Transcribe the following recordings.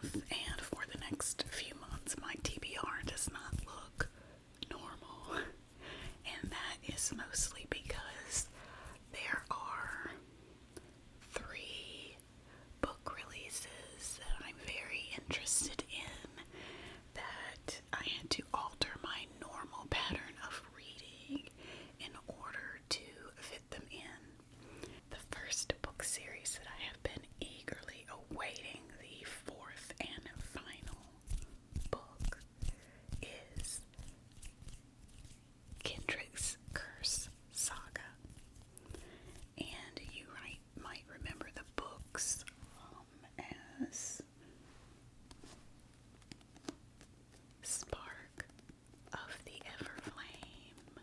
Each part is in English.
month and for the next few months, my TBR does not look normal. And that is mostly because there are 3 book releases that I'm very interested in that I had to alter my normal pattern of reading in order to fit them in. The first book series that I have been eagerly awaiting, the 4th and final book, is Kindred's Curse Saga. And you might remember the books as Spark of the Everflame,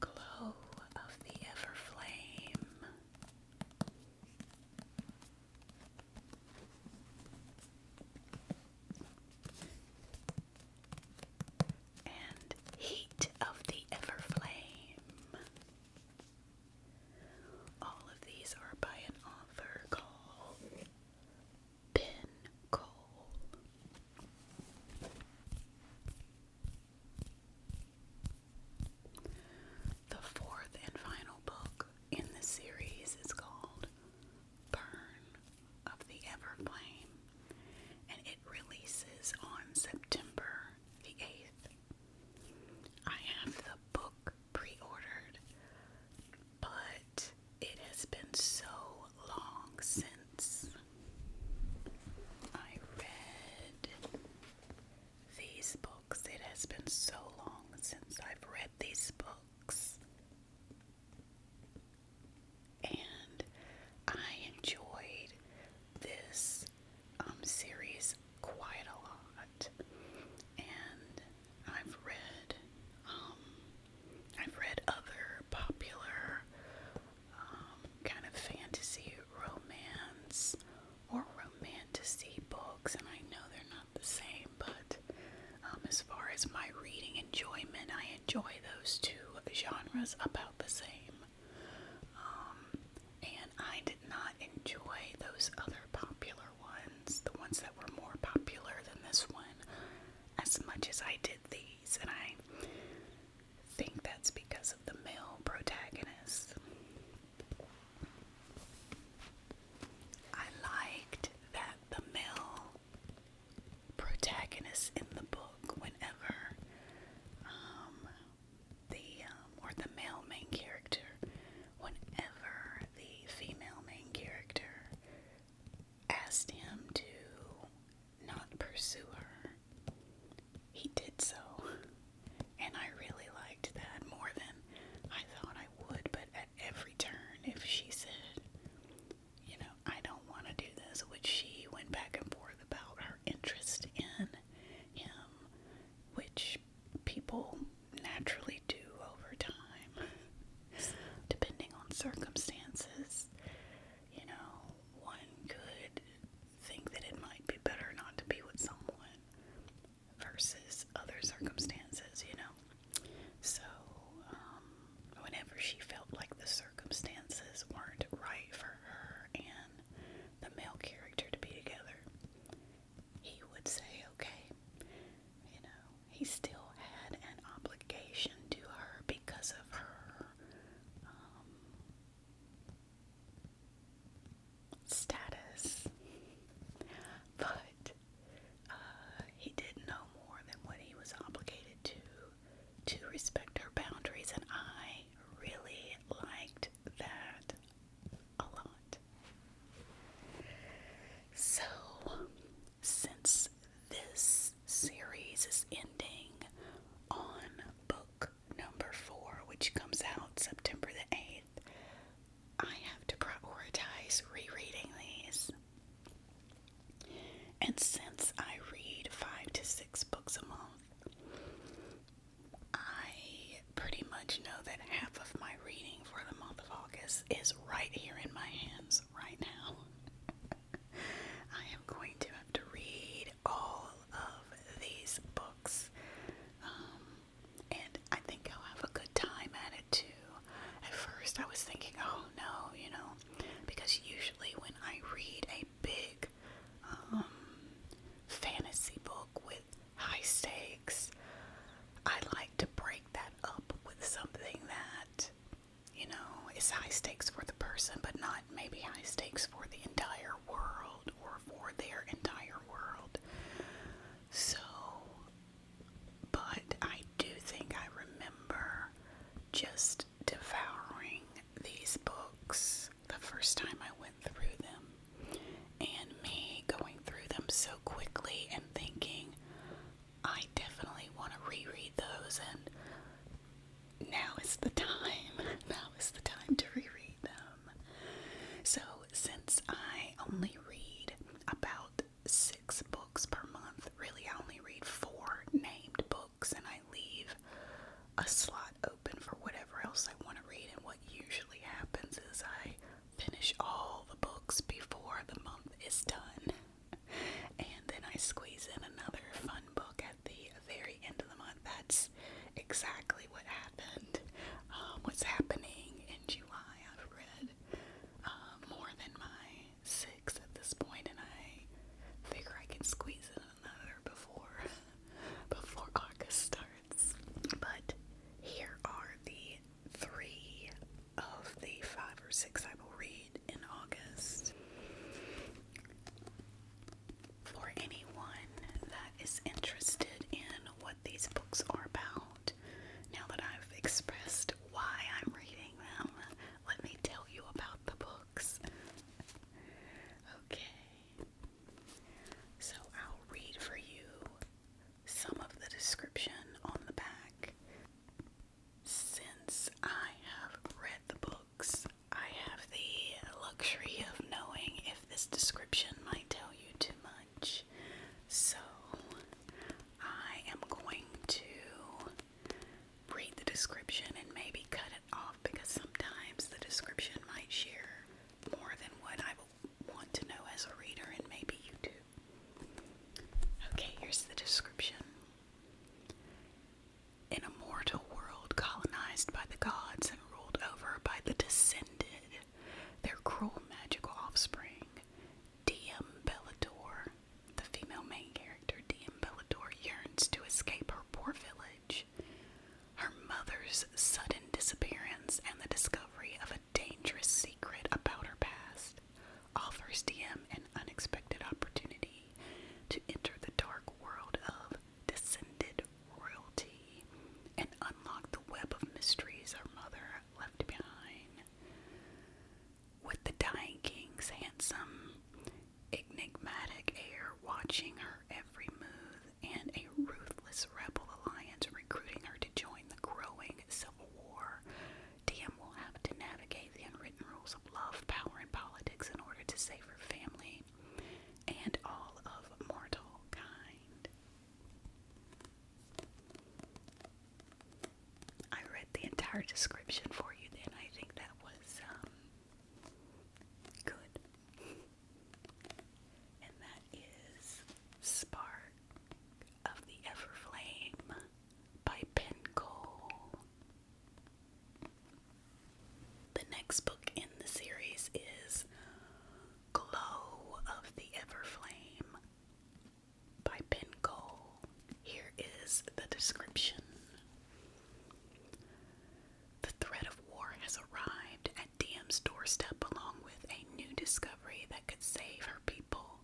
Glow of the Everflame, and Heat of the Everflame. All of these are by an author called Penn Cole. The 4th and final book in the series is called Burn of the Everflame, and it releases on September the 8th. I have the book pre-ordered, but it has been so long since I read these books. It has been so long since I've read these books. And I enjoyed this series quite a lot. And I've read other popular kind of fantasy romance or romantasy books, and I know they're not the same, but as far as my reading enjoyment, I enjoy those 2 genres about the same. And I did not enjoy those other popular ones, the ones that were more popular than this one, as much as I did these, and I think that's because of the male protagonist. I liked that the male protagonist in the book, whenever the male maybe high stakes for the entire world or for their entire world. So, but I do think I remember just devouring these books the first time I went through them, and me going through them so quickly and thinking, I definitely want to reread those, and now is the time. Now is the time to reread them. So, since I only read about 6 books per month, really I only read 4 named books, and I leave a slot open for whatever else I want to read. And what usually happens is I finish all the books before the month is done, and then I squeeze in another fun book at the very end of the month. That's exactly what happened. What's happening in July? I've read more than my 6 at this point, and I figure I can squeeze in another before August starts. But here are the 3 of the 5 or 6 I will read in August. For anyone that is interested in what these books are about, now that I've expressed why I'm reading them, let me tell you about the books. Okay, so I'll read for you some of the description on the back. Since I have read the books, I have the luxury of knowing if this description might tell you too much. So I am going to read the description and maybe cut it off, because sometimes the description might share more than what I want to know as a reader, and maybe you do. Okay, here's the description. In a mortal world colonized by the gods and ruled over by the Descended, their cruel magical offspring, DM Bellator, the female main character, DM Bellator, yearns to escape her poor village. Her mother's sudden disappearance and the discovery of a dangerous secret about her past offers DM an unexpected opportunity to enter the dark world of Descended royalty and unlock the web of mysteries her mother left behind. With the dying king's handsome, enigmatic heir watching her every move, and a ruthless rebel alliance recruiting her to join the growing civil war, DM will have to navigate the unwritten rules of love, power, and politics in order to save her family and all of mortal kind. I read the entire description for you then. I think that was good. And that is Spark of the Everflame by Penn Cole. The next book in the series is Glow of the Everflame by Penn Cole. Here is the description. The threat of war has arrived at DM's doorstep, along with a new discovery that could save her people.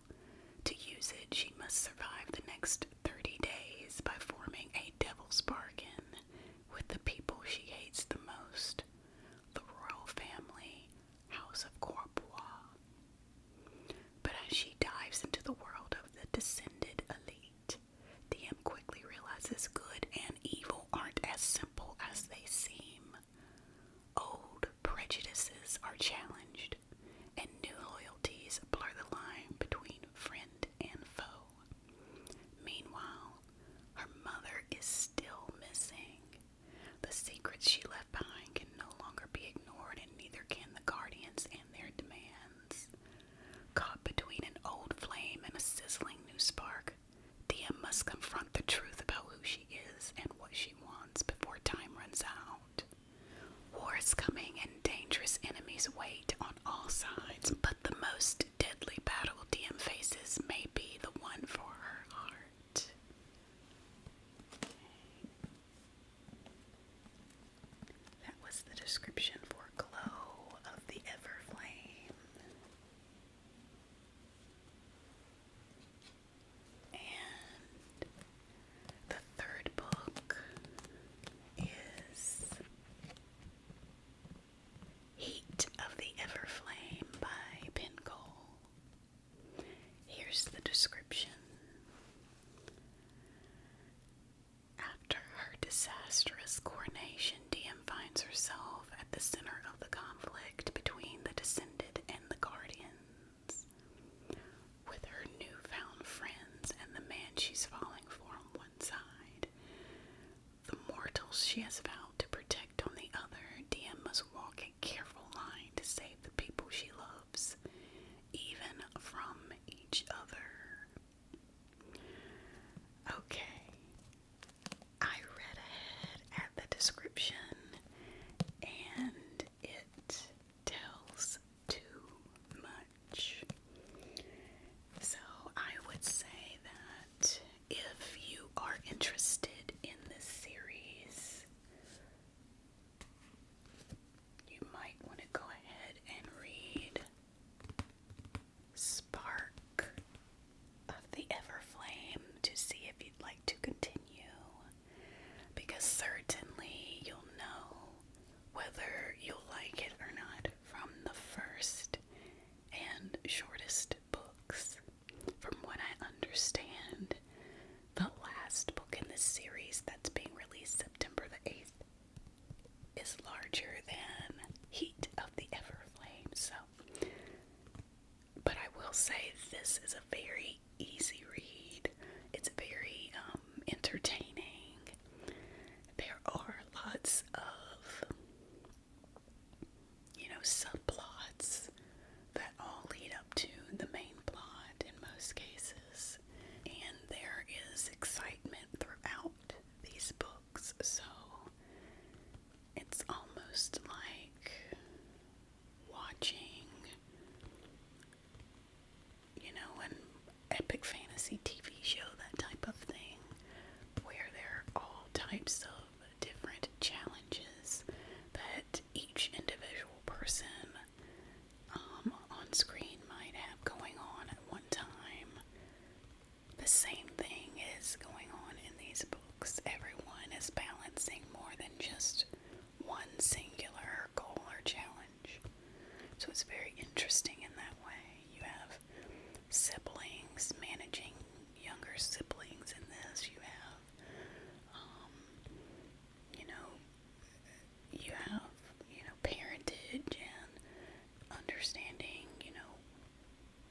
To use it, she must survive the next 30 days by forming a devil's bargain with the people she hates the most, the royal family, House of Corpois. But as she dives into the world of the Descended elite, DM quickly realizes good and evil aren't as simple as they seem. Old prejudices are challenged, and new loyalties blur the line between friend and foe. this is a very easy read. It's very entertaining. There are lots of, subplots that all lead up to the main plot in most cases. And there is excitement throughout these books, so it's almost like watching, an epic fantasy TV show, that type of thing, where there are all types of different challenges that each individual person on screen might have going on at one time. The same thing is going on in these books. Everyone is balancing more than just one singular goal or challenge. So it's very interesting in that way. You have siblings, managing younger siblings in this. You have, parentage and understanding,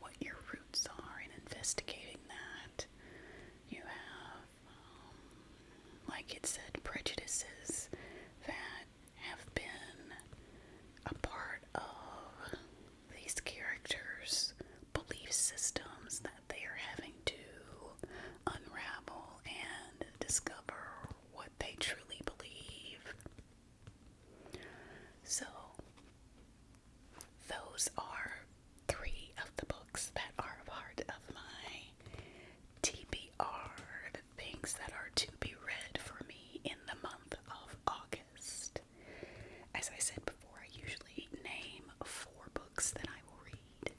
what your roots are and investigating that. You have, like it said, prejudices that have been a part of these characters' belief systems that they are having to unravel and discover what they truly believe. So, those are 3 of the books that are a part of my TBR, the things that are to be read for me in the month of August. As I said before, I usually name 4 books that I will read.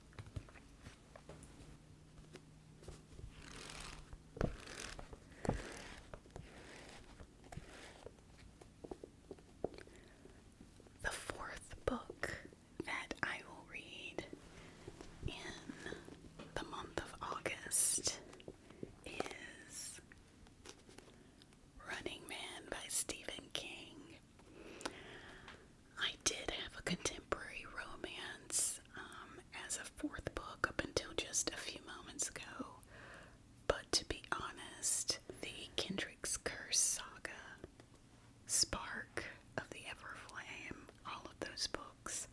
The 4th book that I will read in the month of August is Running Man by Stephen King. I did have a contemporary romance as a 4th book up until just a few moments ago, but to be honest, the Kindred's Curse saga, Spark of the Everflame, all of those books,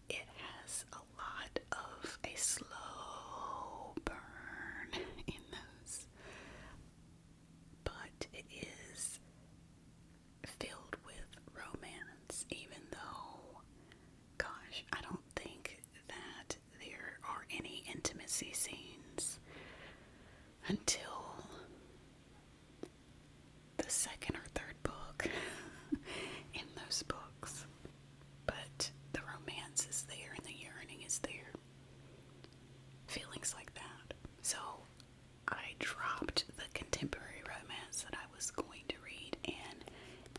it has a lot of a slow burn in those, but it is filled with romance, even though, gosh, I don't think that there are any intimacy scenes until the 2nd or 3rd book in those books. But the romance is there and the yearning is there. Feelings like that. So I dropped the contemporary romance that I was going to read and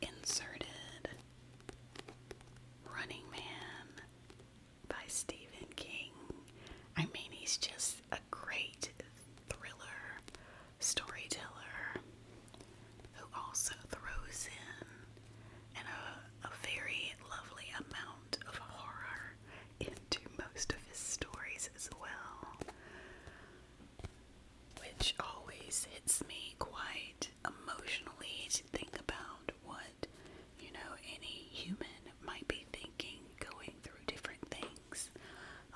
inserted Running Man by Stephen King. I mean, he's just a great thriller storyteller who also throws in a very lovely amount of horror into most of his stories as well, which always hits me quite emotionally to think about what, any human might be thinking, going through different things.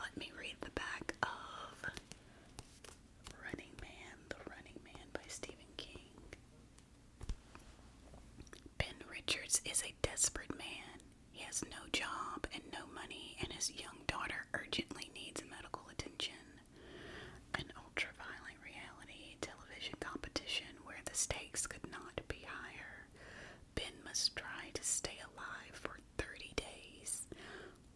Let me read the back of Running Man, The Running Man by Stephen King. Ben Richards is a desperate man. He has no job and no money, and his young daughter urgently needs medical attention. An ultra-violent reality television competition where the stakes could not be higher. Ben must try to stay alive for 30 days,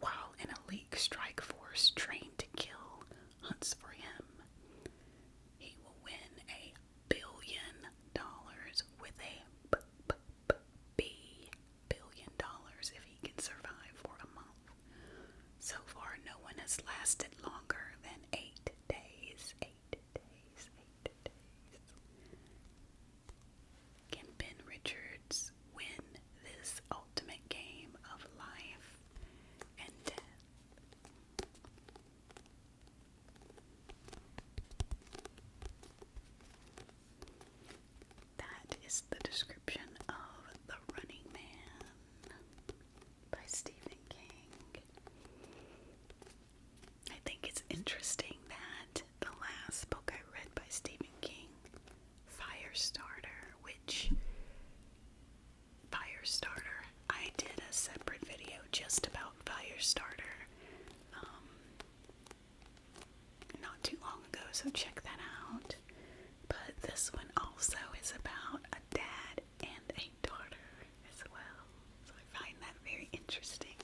while an elite strike force trained to kill hunts for him. He will win $1 billion with a billion dollars if he can survive for a month. So far, description of The Running Man by Stephen King. I think it's interesting that the last book I read by Stephen King, Firestarter, I did a separate video just about Firestarter not too long ago, so check that out. But this one also is about a dad and a daughter as well, so I find that very interesting.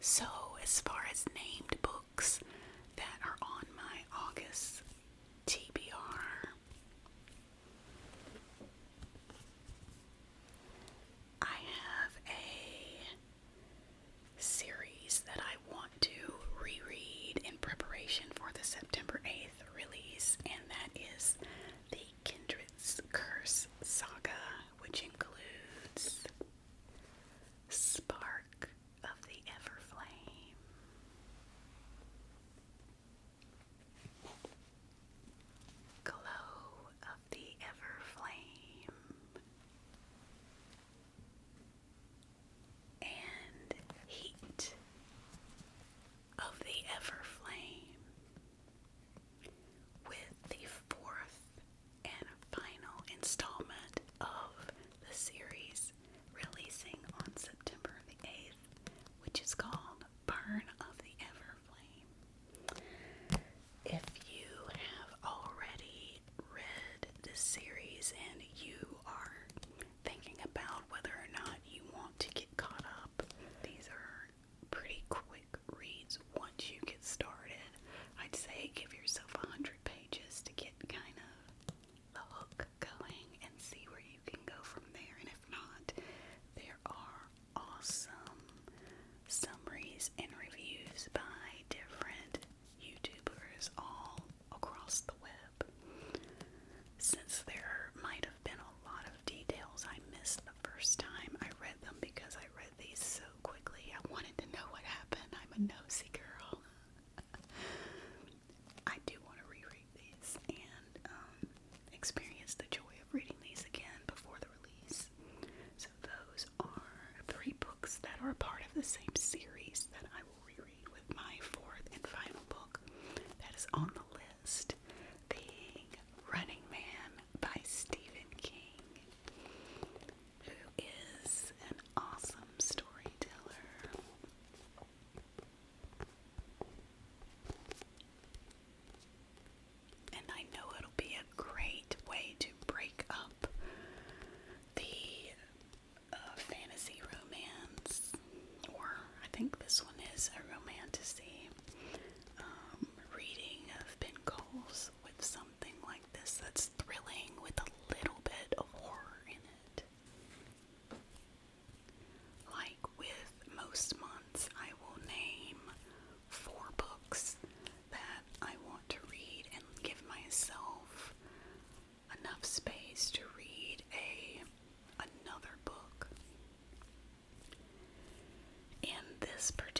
So, as far as named books that are on my August TBR, I have a series that I want to reread in preparation for the September 8th release, and that is the Kindred's Curse saga, which includes Spark of the Everflame, Glow of the Everflame, and Heat of the Everflame, with the fourth and final installment of the series releasing on September the 8th, which is called Burn of the Everflame. If you have already read this series and you are thinking about whether or not you want to get caught up, these are pretty quick reads once you get started. I'd say give yourself 100 pages to get kind of the hook going and see where you can go from there. And if not, there are awesome summaries and reviews by different YouTubers all across the web. Since there might have been a lot of details I missed the first time I read them because I read these so quickly, I wanted to know what happened. I'm a nosy girl. I do want to reread these and experience the joy of reading these again before the release. So those are 3 books that are a part of the same series that I will reread, with my 4th and final book that is on the list being Running Man by Stephen King, who is an awesome storyteller. And I know it'll be a great way to break up the fantasy romance, or I think this one is a romantasy reading of Penn Cole's, with something like this that's thrilling with a little bit of horror in it. Like with most months, I will name 4 books that I want to read and give myself enough space to read another book. In this particular